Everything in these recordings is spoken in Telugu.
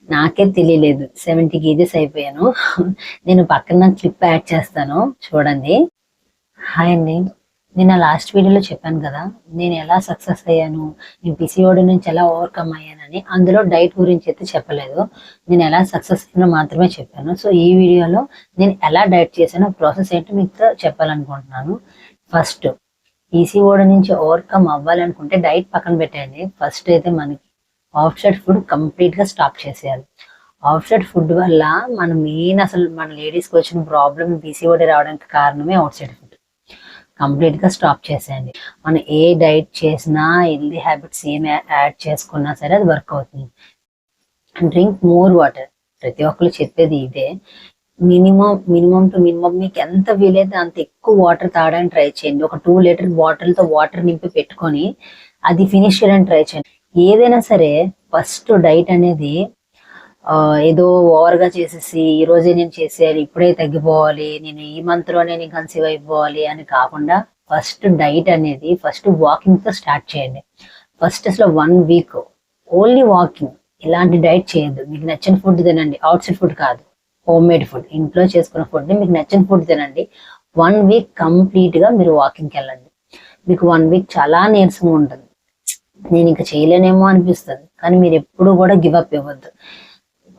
నాకే తెలియలేదు 70 కేజెస్ అయిపోయాను. నేను పక్కన క్లిప్ యాడ్ చేస్తాను చూడండి. హాయ్ అండి. నేను లాస్ట్ వీడియోలో చెప్పాను కదా, నేను ఎలా సక్సెస్ అయ్యాను, నేను పిసిఓడి నుంచి ఎలా ఓవర్కమ్ అయ్యానని. అందులో డైట్ గురించి అయితే చెప్పలేదు, నేను ఎలా సక్సెస్ అయ్యానో మాత్రమే చెప్పాను. సో ఈ వీడియోలో నేను ఎలా డైట్ చేశానో ప్రాసెస్ ఏంటో మీకు చెప్పాలనుకుంటున్నాను. ఫస్ట్ పీసీఓడి నుంచి ఓవర్కమ్ అవ్వాలనుకుంటే డైట్ పక్కన పెట్టండి. ఫస్ట్ అయితే మనకి అవుట్ సైడ్ ఫుడ్ కంప్లీట్గా స్టాప్ చేసేయాలి. అవుట్ సైడ్ ఫుడ్ వల్ల మన మెయిన్ అసలు మన లేడీస్కి వచ్చిన ప్రాబ్లం పీసీఓడి రావడానికి కారణమే అవుట్ సైడ్ ఫుడ్. కంప్లీట్గా స్టాప్ చేసేయండి. మనం ఏ డైట్ చేసినా, హెల్దీ హ్యాబిట్స్ ఏం యాడ్ చేసుకున్నా సరే అది వర్క్ అవుతుంది. Drink more water. ప్రతి ఒక్కరు చెప్పేది ఇదే. మినిమం టు మినిమం మీకు ఎంత వీలైతే అంత ఎక్కువ వాటర్ తాగడానికి ట్రై చేయండి. ఒక 2 లీటర్ బాటిల్తో వాటర్ నింపి పెట్టుకొని అది ఫినిష్ చేయడానికి ట్రై చేయండి. ఏదైనా సరే ఫస్ట్ డైట్ అనేది ఏదో ఓవర్గా చేసేసి ఈ రోజే నేను చేసేయాలి, ఇప్పుడే తగ్గిపోవాలి, నేను ఈ మంత్లోనే నేను కన్సీవ్ అయిపోవాలి అని కాకుండా ఫస్ట్ డైట్ అనేది ఫస్ట్ వాకింగ్తో స్టార్ట్ చేయండి. ఫస్ట్ అసలు 1 వీక్ ఓన్లీ వాకింగ్. ఇలాంటి డైట్ చేయొద్దు. మీకు నచ్చిన ఫుడ్ తినండి, అవుట్ సైడ్ ఫుడ్ కాదు, హోమ్ మేడ్ ఫుడ్, ఇంట్లో చేసుకున్న ఫుడ్, మీకు నచ్చిన ఫుడ్ తినండి. 1 వీక్ కంప్లీట్గా మీరు వాకింగ్కి వెళ్ళండి. మీకు 1 వీక్ చాలా నీరసంగా ఉంటుంది, నేను ఇంకా చేయలేనేమో అనిపిస్తుంది, కానీ మీరు ఎప్పుడు కూడా గివ్ అప్ ఇవ్వద్దు.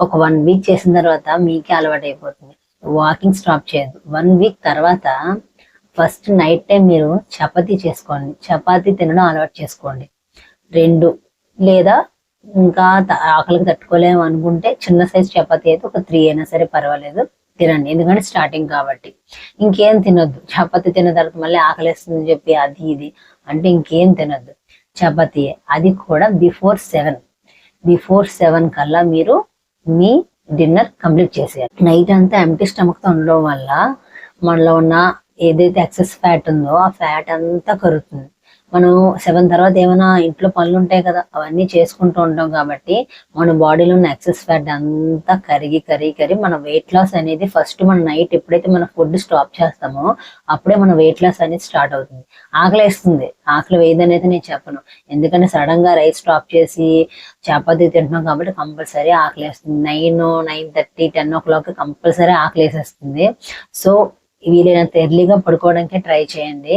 ఒక 1 వీక్ చేసిన తర్వాత మీకే అలవాటు అయిపోతుంది. వాకింగ్ స్టాప్ చేయొద్దు. 1 వీక్ తర్వాత ఫస్ట్ నైట్ టైం మీరు చపాతీ చేసుకోండి. చపాతీ తినడం అలవాటు చేసుకోండి. 2 లేదా ఇంకా ఆకలికి తట్టుకోలేము అనుకుంటే చిన్న సైజ్ చపాతీ అయితే ఒక 3 అయినా సరే పర్వాలేదు, తినండి. ఎందుకంటే స్టార్టింగ్ కాబట్టి. ఇంకేం తినొద్దు. చపాతీ తిన్న తర్వాత మళ్ళీ ఆకలిస్తుందని చెప్పి అది ఇది అంటే ఇంకేం తినొద్దు. చపాతీ, అది కూడా బిఫోర్ 7 కల్లా మీరు మీ డిన్నర్ కంప్లీట్ చేసేయాలి. నైట్ అంతా ఎంటీ స్టమక్తో ఉండడం వల్ల మనలో ఉన్న ఏదైతే ఎక్సెస్ ఫ్యాట్ ఉందో ఆ ఫ్యాట్ అంతా కరుగుతుంది. మనం 7 తర్వాత ఏమైనా ఇంట్లో పనులు ఉంటాయి కదా, అవన్నీ చేసుకుంటూ ఉంటాం కాబట్టి మన బాడీలో ఉన్న ఎక్సెస్ ఫ్యాట్ అంతా కరిగి మన వెయిట్ లాస్ అనేది ఫస్ట్ మన నైట్ ఎప్పుడైతే మన ఫుడ్ స్టాప్ చేస్తామో అప్పుడే మన వెయిట్ లాస్ అనేది స్టార్ట్ అవుతుంది. ఆకలి వేస్తుంది, ఆకలి వేయదని అయితే నేను చెప్పను. ఎందుకంటే సడన్ గా రైస్ స్టాప్ చేసి చపాతీ తింటున్నాం కాబట్టి కంపల్సరీ ఆకలి వేస్తుంది. 9:30, 10 కంపల్సరీ ఆకలి వేసేస్తుంది. సో వీలైనంత ఎర్లీగా పడుకోవడానికి ట్రై చేయండి.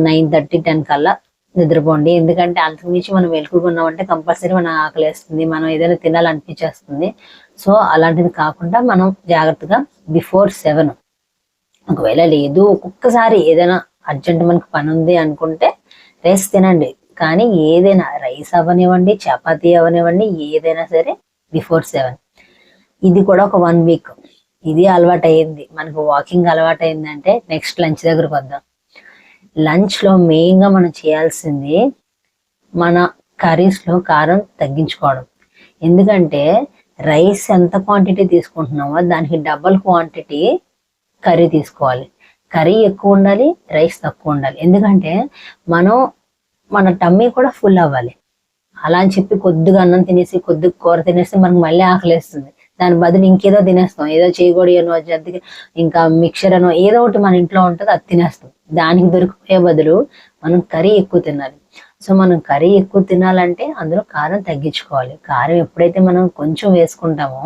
9:30, 10 కల్లా నిద్రపోండి. ఎందుకంటే అంతకుమించి మనం వెలుగుకున్నామంటే కంపల్సరీ మన ఆకలి వేస్తుంది, మనం ఏదైనా తినాలనిపించేస్తుంది. సో అలాంటిది కాకుండా మనం జాగ్రత్తగా బిఫోర్ 7. ఒకవేళ లేదు ఒక్కొక్కసారి ఏదైనా అర్జెంట్ మనకు పని ఉంది అనుకుంటే రైస్ తినండి. కానీ ఏదైనా రైస్ అవనివ్వండి, చపాతీ అవనివ్వండి, ఏదైనా సరే బిఫోర్ 7. ఇది కూడా ఒక 1 వీక్. ఇది అలవాటు అయ్యింది మనకు, వాకింగ్ అలవాటు అయిందంటే నెక్స్ట్ లంచ్ దగ్గరకు వద్దాం. లంచ్లో మెయిన్గా మనం చేయాల్సింది మన కర్రీస్లో కారం తగ్గించుకోవడం. ఎందుకంటే రైస్ ఎంత క్వాంటిటీ తీసుకుంటున్నామో దానికి డబల్ క్వాంటిటీ కర్రీ తీసుకోవాలి. కర్రీ ఎక్కువ ఉండాలి, రైస్ తక్కువ ఉండాలి. ఎందుకంటే మన టమ్మీ కూడా ఫుల్ అవ్వాలి. అలా అని చెప్పి కొద్దిగా అన్నం తినేసి కొద్దిగా కూర తినేసి మనకు మళ్ళీ ఆకలిస్తుంది. దాని బదులు ఇంకేదో తినేస్తాం, ఏదో చేయకూడదు అనో జంతికి ఇంకా మిక్చర్ అనో ఏదో ఒకటి మన ఇంట్లో ఉంటుంది అది తినేస్తాం. దానికి దొరికిపోయే బదులు మనం కర్రీ ఎక్కువ తినాలి. సో మనం కర్రీ ఎక్కువ తినాలంటే అందులో కారం తగ్గించుకోవాలి. కారం ఎప్పుడైతే మనం కొంచెం వేసుకుంటామో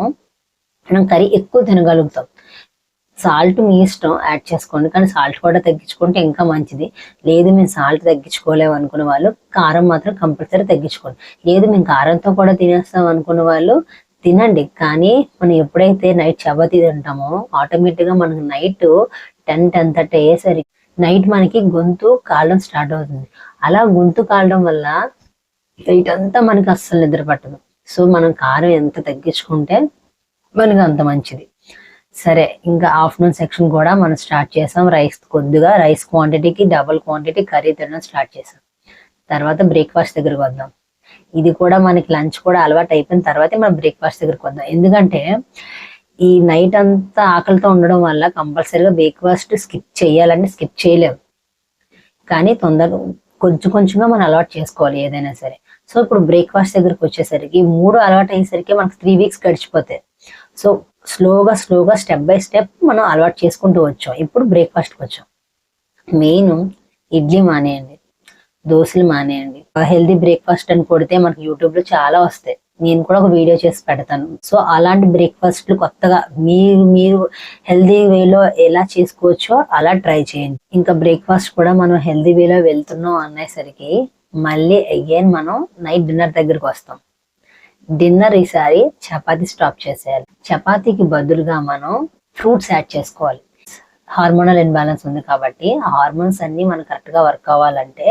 మనం కర్రీ ఎక్కువ తినగలుగుతాం. సాల్ట్ మీ ఇష్టం, యాడ్ చేసుకోండి, కానీ సాల్ట్ కూడా తగ్గించుకుంటే ఇంకా మంచిది. లేదు మేము సాల్ట్ తగ్గించుకోలేము అనుకునే వాళ్ళు కారం మాత్రం కంపల్సరీ తగ్గించుకోండి. లేదు మేము కారంతో కూడా తినేస్తాం అనుకునే వాళ్ళు తినండి. కానీ మనం ఎప్పుడైతే నైట్ చపాతీ తింటామో ఆటోమేటిక్గా మనకు నైట్ 10, 10:30 అయ్యేసరికి నైట్ మనకి గొంతు కాలడం స్టార్ట్ అవుతుంది. అలా గొంతు కాలడం వల్ల నైట్ అంతా మనకి అస్సలు నిద్ర పట్టదు. సో మనం కారం ఎంత తగ్గించుకుంటే మనకు అంత మంచిది. సరే, ఇంకా ఆఫ్టర్నూన్ సెక్షన్ కూడా మనం స్టార్ట్ చేసాం. రైస్ క్వాంటిటీకి డబుల్ క్వాంటిటీ కర్రీ తినడం స్టార్ట్ చేసాం. తర్వాత బ్రేక్ఫాస్ట్ దగ్గరికి వద్దాం. ఇది కూడా మనకి లంచ్ కూడా అలవాటు అయిపోయిన తర్వాతే మనం బ్రేక్ఫాస్ట్ దగ్గరికి వద్దాం. ఎందుకంటే ఈ నైట్ అంతా ఆకలితో ఉండడం వల్ల కంపల్సరీగా బ్రేక్ఫాస్ట్ స్కిప్ చేయాలంటే స్కిప్ చేయలేము. కానీ తొందరగా కొంచెంగా మనం అలవాటు చేసుకోవాలి ఏదైనా సరే. సో ఇప్పుడు బ్రేక్ఫాస్ట్ దగ్గరికి వచ్చేసరికి 3 అలవాటు అయ్యేసరికి మనకు 3 వీక్స్ గడిచిపోతాయి. సో స్లోగా స్టెప్ బై స్టెప్ మనం అలవాటు చేసుకుంటూ వచ్చాం. ఇప్పుడు బ్రేక్ఫాస్ట్కి వచ్చాం. మెయిన్ ఇడ్లీ మానేయండి, దోశలు మానేయండి. హెల్దీ బ్రేక్ఫాస్ట్ అని కొడితే మనకి యూట్యూబ్లో చాలా వస్తాయి. నేను కూడా ఒక వీడియో చేసి పెడతాను. సో అలాంటి బ్రేక్ఫాస్ట్లు కొత్తగా మీరు హెల్దీ వేలో ఎలా చేసుకోవచ్చో అలా ట్రై చేయండి. ఇంకా బ్రేక్ఫాస్ట్ కూడా మనం హెల్దీ వేలో వెళ్తున్నాం అనేసరికి మళ్ళీ అగైన్ మనం నైట్ డిన్నర్ దగ్గరికి వస్తాం. డిన్నర్ ఈసారి చపాతీ స్టాప్ చేసేయాలి. చపాతీకి బదులుగా మనం ఫ్రూట్స్ యాడ్ చేసుకోవాలి. హార్మోనల్ ఇన్బ్యాలెన్స్ ఉంది కాబట్టి ఆ హార్మోన్స్ అన్ని మనకు కరెక్ట్ గా వర్క్ అవ్వాలంటే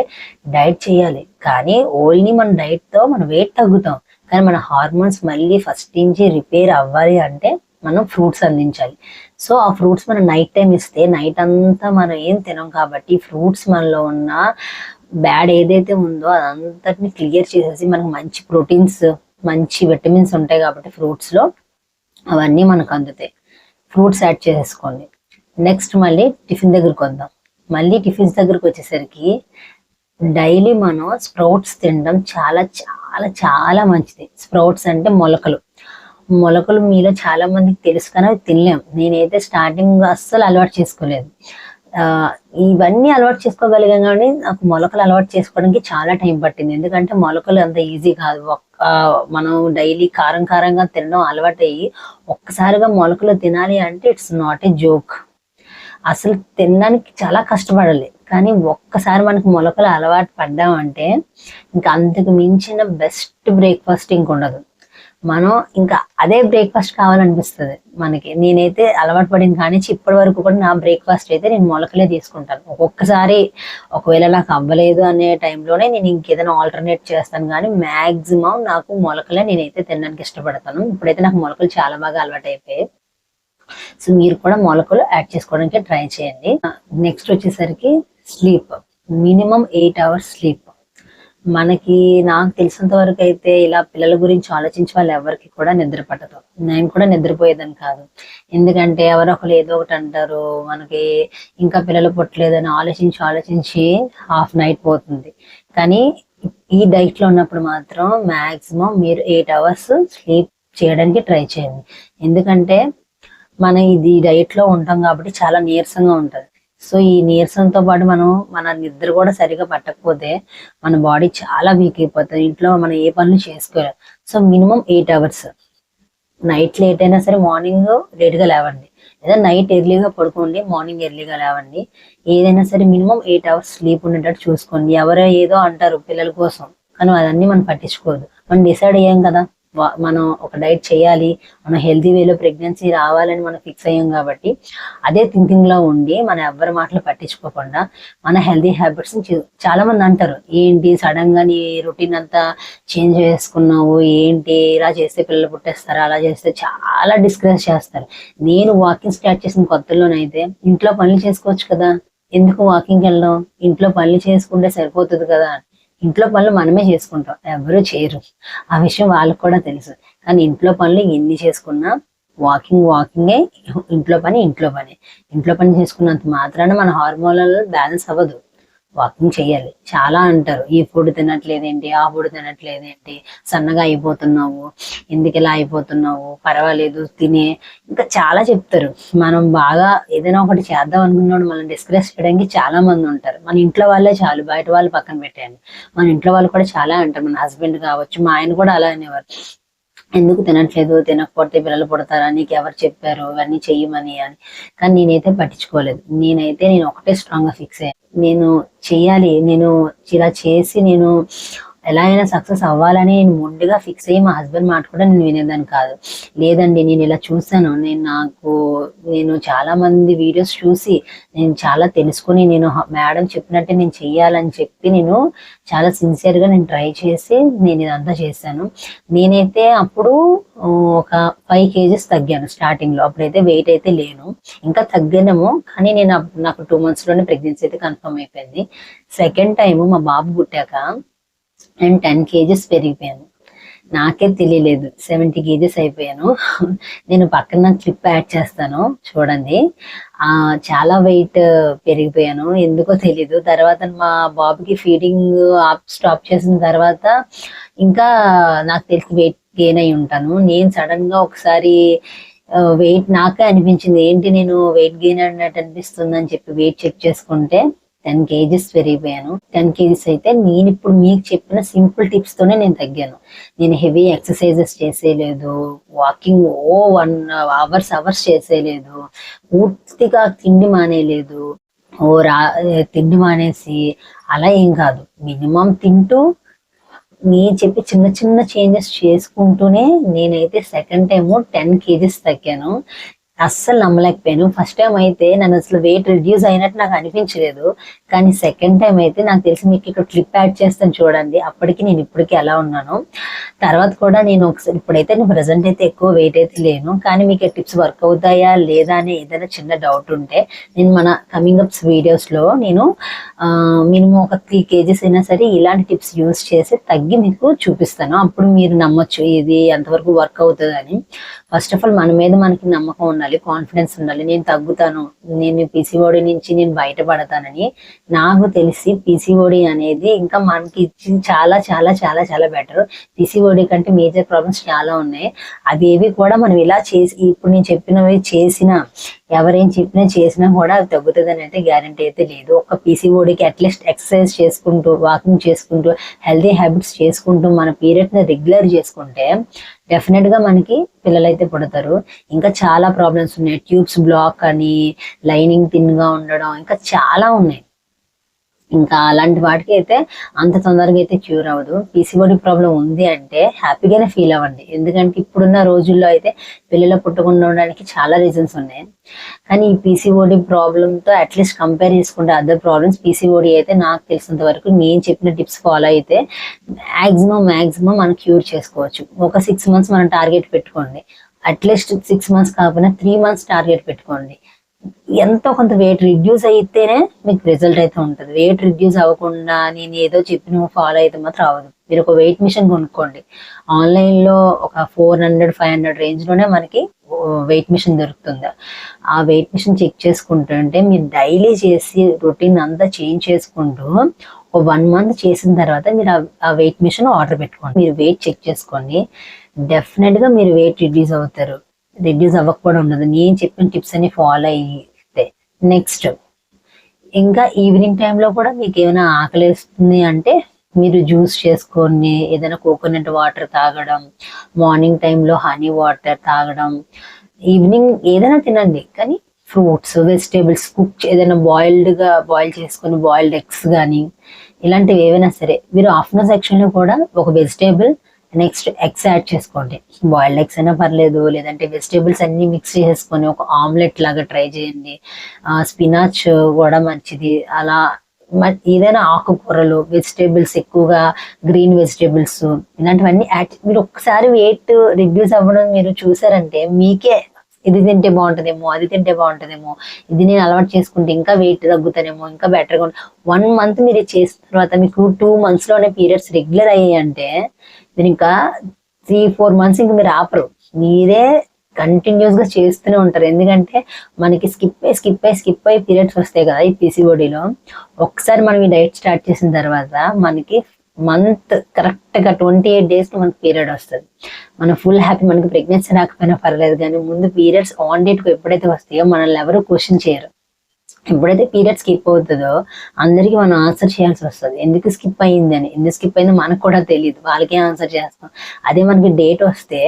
డైట్ చేయాలి. కానీ ఓన్లీ మన డైట్ తో మనం వెయిట్ తగ్గుతాం. కానీ మన హార్మోన్స్ మళ్ళీ ఫస్ట్ నుంచి రిపేర్ అవ్వాలి అంటే మనం ఫ్రూట్స్ అందించాలి. సో ఆ ఫ్రూట్స్ మనం నైట్ టైం ఇస్తే నైట్ అంతా మనం ఏం తినం కాబట్టి ఫ్రూట్స్ మనలో ఉన్న బ్యాడ్ ఏదైతే ఉందో అదంతటిని క్లియర్ చేసేసి మనకు మంచి ప్రోటీన్స్, మంచి విటమిన్స్ ఉంటాయి కాబట్టి ఫ్రూట్స్ లో అవన్నీ మనకు అందుతాయి. ఫ్రూట్స్ యాడ్ చేసేసుకోండి. నెక్స్ట్ మళ్ళీ టిఫిన్ దగ్గరికి వద్దాం. మళ్ళీ టిఫిన్స్ దగ్గరికి వచ్చేసరికి డైలీ మనం స్ప్రౌట్స్ తినడం చాలా చాలా చాలా మంచిది. స్ప్రౌట్స్ అంటే మొలకలు మీలో చాలా మందికి తెలుసు కానీ అవి తినలేం. నేనైతే స్టార్టింగ్ అస్సలు అలవాటు చేసుకోలేదు. ఇవన్నీ అలవాటు చేసుకోగలిగాం కానీ నాకు మొలకలు అలవాటు చేసుకోవడానికి చాలా టైం పట్టింది. ఎందుకంటే మొలకలు అంత ఈజీ కాదు. మనం డైలీ కారంగా తినడం అలవాటు అయ్యి ఒక్కసారిగా మొలకలు తినాలి అంటే ఇట్స్ నాట్ ఏ జోక్. అసలు తినడానికి చాలా కష్టపడాలి. కానీ ఒక్కసారి మనకు మొలకలు అలవాటు పడ్డామంటే ఇంకా అంతకు మించిన బెస్ట్ బ్రేక్ఫాస్ట్ ఇంకొండదు. మనం ఇంకా అదే బ్రేక్ఫాస్ట్ కావాలనిపిస్తుంది మనకి. నేనైతే అలవాటు పడింది కానీ ఇప్పటి వరకు కూడా నా బ్రేక్ఫాస్ట్ అయితే నేను మొలకలే తీసుకుంటాను. ఒక్కొక్కసారి ఒకవేళ నాకు అవ్వలేదు అనే టైంలోనే నేను ఇంకేదైనా ఆల్టర్నేట్ చేస్తాను. కానీ మాక్సిమం నాకు మొలకలే నేనైతే తినడానికి ఇష్టపడతాను. ఇప్పుడైతే నాకు మొలకలు చాలా బాగా అలవాటు అయిపోయాయి. సో మీరు కూడా మొలకలు యాడ్ చేసుకోవడానికి ట్రై చేయండి. నెక్స్ట్ వచ్చేసరికి స్లీప్. Minimum 8 hours sleep. నాకు తెలిసినంత వరకు అయితే ఇలా పిల్లల గురించి ఆలోచించే వాళ్ళు ఎవరికి కూడా నిద్ర పట్టదు. నేను కూడా నిద్రపోయేదని కాదు. ఎందుకంటే ఎవరో ఒకరు ఏదో ఒకటి అంటారు, మనకి ఇంకా పిల్లలు పుట్టలేదని ఆలోచించి హాఫ్ నైట్ పోతుంది. కానీ ఈ డైట్ లో ఉన్నప్పుడు మాత్రం మాక్సిమం మీరు 8 hours స్లీప్ చేయడానికి ట్రై చేయండి. ఎందుకంటే మనం ఇది డైట్ లో ఉంటాం కాబట్టి చాలా నీరసంగా ఉంటది. సో ఈ నీరసంతో పాటు మన నిద్ర కూడా సరిగా పట్టకపోతే మన బాడీ చాలా వీక్ అయిపోతుంది. ఇంట్లో మనం ఏ పనులు చేసుకోలేం. So minimum 8 hours. Night late అయినా సరే మార్నింగ్ లేట్ గా లేవండి, లేదా నైట్ ఎర్లీగా పడుకోండి, మార్నింగ్ ఎర్లీగా లేవండి. ఏదైనా సరే మినిమం 8 hours స్లీప్ ఉండేటట్టు చూసుకోండి. ఎవరో ఏదో అంటారు పిల్లల కోసం, కానీ అదన్నీ మనం పట్టించుకోవద్దు. మనం డిసైడ్ అయ్యాం కదా మనం ఒక డైట్ చేయాలి, మనం హెల్తీ వేలో ప్రెగ్నెన్సీ రావాలని మనం ఫిక్స్ అయ్యాం కాబట్టి అదే థింకింగ్ లో ఉండి మన ఎవరి మాటలు పట్టించుకోకుండా మన హెల్తీ హ్యాబిట్స్ చాలా మంది అంటారు, ఏంటి సడన్ గా నీ రొటీన్ అంతా చేంజ్ చేసుకున్నావు, ఏంటి ఇలా చేస్తే పిల్లలు పుట్టేస్తారు, అలా చేస్తే చాలా డిస్కరేజ్ చేస్తారు. నేను వాకింగ్ స్టార్ట్ చేసిన కొత్తలోనైతే ఇంట్లో పనులు చేసుకోవచ్చు కదా, ఎందుకు వాకింగ్కి వెళ్ళడం, ఇంట్లో పనులు చేసుకుంటే సరిపోతుంది కదా. ఇంట్లో పనులు మనమే చేసుకుంటాం, ఎవరు చేయరు. ఆ విషయం వాళ్ళకు కూడా తెలుసు. కానీ ఇంట్లో పనులు ఎన్ని చేసుకున్నా వాకింగే. ఇంట్లో పని చేసుకున్నంత మాత్రాన మన హార్మోన్ల బ్యాలెన్స్ అవ్వదు. వాకింగ్ చేయాలి. చాలా అంటారు, ఈ ఫుడ్ తినట్లేదేంటి, ఆ ఫుడ్ తినట్లేదేంటి, సన్నగా అయిపోతున్నావు, ఎందుకు ఇలా అయిపోతున్నావు, పర్వాలేదు తినే, ఇంకా చాలా చెప్తారు. మనం బాగా ఏదైనా ఒకటి చేద్దాం అనుకున్నాడు మనం డిస్కస్ చేయడానికి చాలా మంది ఉంటారు. మన ఇంట్లో వాళ్ళే చాలు, బయట వాళ్ళు పక్కన పెట్టేయండి. మన ఇంట్లో వాళ్ళు కూడా చాలా అంటారు. మన హస్బెండ్ కావచ్చు, మా ఆయన కూడా అలా అనేవారు, ఎందుకు తినట్లేదు, తినకపోతే పిల్లలు పుడతారా, నీకు ఎవరు చెప్పారు ఇవన్నీ చెయ్యమని అని. కానీ నేనైతే పట్టించుకోలేదు. నేను ఒకటే స్ట్రాంగ్ గా ఫిక్స్ అయ్యాను, నేను చెయ్యాలి, నేను ఇలా చేసి నేను ఎలా అయినా సక్సెస్ అవ్వాలని నేను మొండిగా ఫిక్స్ అయ్యి మా హస్బెండ్ మాట కూడా నేను వినేదాన్ని కాదు. లేదండి నేను ఇలా చూసాను, నేను చాలా మంది వీడియోస్ చూసి నేను చాలా తెలుసుకుని నేను మేడం చెప్పినట్టే నేను చెయ్యాలని చెప్పి నేను చాలా సిన్సియర్ గా నేను ట్రై చేసి నేను ఇదంతా చేశాను. నేనైతే అప్పుడు ఒక 5 kgs తగ్గాను స్టార్టింగ్ లో. అప్పుడైతే వెయిట్ అయితే లేను, ఇంకా తగ్గానేమో. కానీ నాకు 2 months లోనే ప్రెగ్నెన్సీ అయితే కన్ఫర్మ్ అయిపోయింది. సెకండ్ టైం మా బాబు పుట్టాక నేను 10 kgs పెరిగిపోయాను. నాకే తెలియలేదు 70 kgs అయిపోయాను. నేను పక్కన క్లిప్ యాడ్ చేస్తాను చూడండి. చాలా వెయిట్ పెరిగిపోయాను, ఎందుకో తెలీదు. తర్వాత మా బాబుకి ఫీడింగ్ స్టాప్ చేసిన తర్వాత ఇంకా నాకు తెలిసి వెయిట్ గెయిన్ అయి ఉంటాను. నేను సడన్ గా ఒకసారి వెయిట్ నాకే అనిపించింది, ఏంటి నేను వెయిట్ గెయిన్ అన్నట్టు అనిపిస్తుంది అని చెప్పి వెయిట్ చెక్ చేసుకుంటే 10 కేజీస్ పెరిగిపోయాను. 10 కేజీస్ అయితే నేను ఇప్పుడు మీకు చెప్పిన సింపుల్ టిప్స్ తోనే నేను తగ్గాను. నేను హెవీ ఎక్సర్సైజెస్ చేసేయలేదు, వాకింగ్ 1 అవర్స్ చేసేయలేదు, పూర్తిగా తిండి మానేయలేదు, తిండి మానేసి అలా ఏం కాదు. మినిమం తింటూ నేను చెప్పి చిన్న చిన్న చేంజెస్ చేసుకుంటూనే నేనైతే సెకండ్ టైము 10 కేజీస్ తగ్గాను. అస్సలు నమ్మలేకపోయాను. ఫస్ట్ టైం అయితే నన్ను అసలు వెయిట్ రిడ్యూస్ అయినట్టు నాకు అనిపించలేదు. కానీ సెకండ్ టైం అయితే నాకు తెలిసి మీకు ఇక్కడ క్లిప్ యాడ్ చేస్తాను చూడండి. అప్పటికి నేను ఇప్పటికి ఎలా ఉన్నాను. తర్వాత కూడా నేను ఒకసారి ఇప్పుడైతే నేను ప్రజెంట్ అయితే ఎక్కువ వెయిట్ అయితే లేను. కానీ మీకు టిప్స్ వర్క్ అవుతాయా లేదా అని ఏదైనా చిన్న డౌట్ ఉంటే నేను మన కమింగ్ అప్స్ వీడియోస్లో నేను మినిమం ఒక 3 కేజీస్ అయినా సరే ఇలాంటి టిప్స్ యూస్ చేసి తగ్గి మీకు చూపిస్తాను. అప్పుడు మీరు నమ్మొచ్చు ఇది ఎంతవరకు వర్క్ అవుతుందని. ఫస్ట్ ఆఫ్ ఆల్ మన మీద మనకి నమ్మకం ఉండాలి, కాన్ఫిడెన్స్ ఉండాలి. నేను తగ్గుతాను, నేను పీసీఓడి నుంచి నేను బయటపడతానని. నాకు తెలిసి పీసీఓడి అనేది ఇంకా మనకి చాలా చాలా చాలా చాలా బెటర్. పీసీఓడి కంటే మేజర్ ప్రాబ్లమ్స్ చాలా ఉన్నాయి. అవి ఏవి కూడా మనం ఇలా చేసి ఇప్పుడు నేను చెప్పినవి చేసినా ఎవరేం చెప్పినా చేసినా కూడా అది తగ్గుతుంది అని అయితే గ్యారంటీ అయితే లేదు. ఒక పీసీఓడికి అట్లీస్ట్ ఎక్సర్సైజ్ చేసుకుంటూ, వాకింగ్ చేసుకుంటూ, హెల్తీ హ్యాబిట్స్ చేసుకుంటూ మన పీరియడ్ని రెగ్యులర్ చేసుకుంటే డెఫినెట్ గా మనకి పిల్లలైతే పుడతారు. ఇంకా చాలా ప్రాబ్లమ్స్ ఉన్నాయి. ట్యూబ్స్ బ్లాక్ అని, లైనింగ్ థిన్ గా ఉండడం, ఇంకా చాలా ఉన్నాయి. ఇంకా అలాంటి వాటికి అయితే అంత తొందరగా అయితే క్యూర్ అవ్వదు. పీసీఓడి ప్రాబ్లం ఉంది అంటే హ్యాపీగానే ఫీల్ అవ్వండి. ఎందుకంటే ఇప్పుడున్న రోజుల్లో అయితే పిల్లలు పుట్టకుండా ఉండడానికి చాలా రీజన్స్ ఉన్నాయి. కానీ ఈ పీసీఓడి ప్రాబ్లంతో అట్లీస్ట్ కంపేర్ చేసుకుంటే అదర్ ప్రాబ్లమ్స్, పీసీఓడి అయితే నాకు తెలిసినంత వరకు నేను చెప్పిన టిప్స్ ఫాలో అయితే మ్యాక్సిమం మనం క్యూర్ చేసుకోవచ్చు. ఒక 6 months మనం టార్గెట్ పెట్టుకోండి. అట్లీస్ట్ 6 months కాకపోయినా 3 months టార్గెట్ పెట్టుకోండి. ఎంతో కొంత వెయిట్ రిడ్యూస్ అయితేనే మీకు రిజల్ట్ అయితే ఉంటుంది. వెయిట్ రిడ్యూస్ అవ్వకుండా నేను ఏదో చెప్పిన ఫాలో అయితే మాత్రం అవ్వదు. మీరు ఒక వెయిట్ మిషన్ కొనుక్కోండి. ఆన్లైన్లో ఒక 400-500 రేంజ్లోనే మనకి వెయిట్ మిషన్ దొరుకుతుంది. ఆ వెయిట్ మిషన్ చెక్ చేసుకుంటుంటే మీరు డైలీ చేసి రొటీన్ అంతా చేంజ్ చేసుకుంటూ ఒక 1 month చేసిన తర్వాత మీరు ఆ వెయిట్ మిషన్ ఆర్డర్ పెట్టుకోండి. మీరు వెయిట్ చెక్ చేసుకోండి. డెఫినెట్గా మీరు వెయిట్ రిడ్యూస్ అవుతారు. రిడ్యూస్ అవ్వకపోవడం ఉండదు నేను చెప్పిన టిప్స్ అన్ని ఫాలో అయితే. నెక్స్ట్ ఇంకా ఈవినింగ్ టైంలో కూడా మీకు ఏమైనా ఆకలిస్తుంది అంటే మీరు జ్యూస్ చేసుకొని ఏదైనా కోకోనట్ వాటర్ తాగడం, మార్నింగ్ టైంలో హనీ వాటర్ తాగడం, ఈవినింగ్ ఏదైనా తినండి. కానీ ఫ్రూట్స్, వెజిటేబుల్స్ ఏదైనా బాయిల్ చేసుకొని బాయిల్డ్ ఎగ్స్ కానీ ఇలాంటివి ఏవైనా సరే మీరు ఆఫ్టర్నూన్ సెక్షన్లో కూడా ఒక వెజిటేబుల్ నెక్స్ట్ ఎగ్స్ యాడ్ చేసుకోండి. బాయిల్డ్ ఎగ్స్ అయినా పర్లేదు, లేదంటే వెజిటేబుల్స్ అన్ని మిక్స్ చేసుకొని ఒక ఆమ్లెట్ లాగా ట్రై చేయండి. స్పినాచ్ కూడా మంచిది. అలా ఏదైనా ఆకుకూరలు, వెజిటేబుల్స్ ఎక్కువగా గ్రీన్ వెజిటేబుల్స్ ఇలాంటివన్నీ యాడ్. మీరు ఒక్కసారి వెయిట్ రిడ్యూస్ అవ్వడం మీరు చూసారంటే మీకే ఇది తింటే బాగుంటుందేమో, అది తింటే బాగుంటుందేమో, ఇది నేను అలవాటు చేసుకుంటే ఇంకా వెయిట్ తగ్గుతానేమో, ఇంకా బెటర్గా 1 month మీరు చేసిన తర్వాత మీకు 2 monthsలోనే పీరియడ్స్ రెగ్యులర్ అయ్యాయి అంటే మీరు ఇంకా 3-4 months ఇంకా మీరు ఆపరు. మీరే కంటిన్యూస్ గా చేస్తూనే ఉంటారు. ఎందుకంటే మనకి స్కిప్ అయ్యి పీరియడ్స్ వస్తాయి కదా ఈ పీసీఓడిలో. ఒకసారి మనం ఈ డైట్ స్టార్ట్ చేసిన తర్వాత మనకి మంత్ కరెక్ట్గా 28 days మనకి పీరియడ్ వస్తుంది. మనం ఫుల్ హ్యాపీ. మనకి ప్రెగ్నెన్సీ రాకపోయినా పర్లేదు, కానీ ముందు పీరియడ్స్ ఆన్ డేట్కి ఎప్పుడైతే వస్తాయో మనల్ని ఎవరు క్వశ్చన్ చేయరు. ఎప్పుడైతే పీరియడ్ స్కిప్ అవుతుందో అందరికి మనం ఆన్సర్ చేయాల్సి వస్తుంది. ఎందుకు స్కిప్ అయింది అని. ఎందుకు స్కిప్ అయిందో మనకు కూడా తెలియదు, వాళ్ళకే ఆన్సర్ చేస్తాం. అదే మనకి డేట్ వస్తే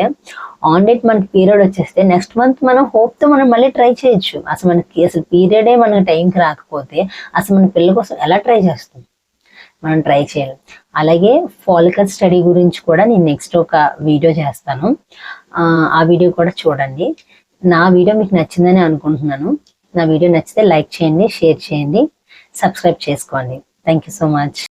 ఆన్ డేట్ మనకి పీరియడ్ వచ్చేస్తే నెక్స్ట్ మంత్ మనం హోప్తో మనం మళ్ళీ ట్రై చేయొచ్చు. అసలు పీరియడే మనకి టైంకి రాకపోతే అసలు మన పిల్లల కోసం ఎలా ట్రై చేస్తాం? మనం ట్రై చేయాలి. అలాగే ఫాలికల్ స్టడీ గురించి కూడా నేను నెక్స్ట్ ఒక వీడియో చేస్తాను. ఆ వీడియో కూడా చూడండి. నా వీడియో మీకు నచ్చిందని అనుకుంటున్నాను. నా వీడియో నచ్చితే లైక్ చేయండి, షేర్ చేయండి, సబ్స్క్రైబ్ చేసుకోండి. Thank you so much.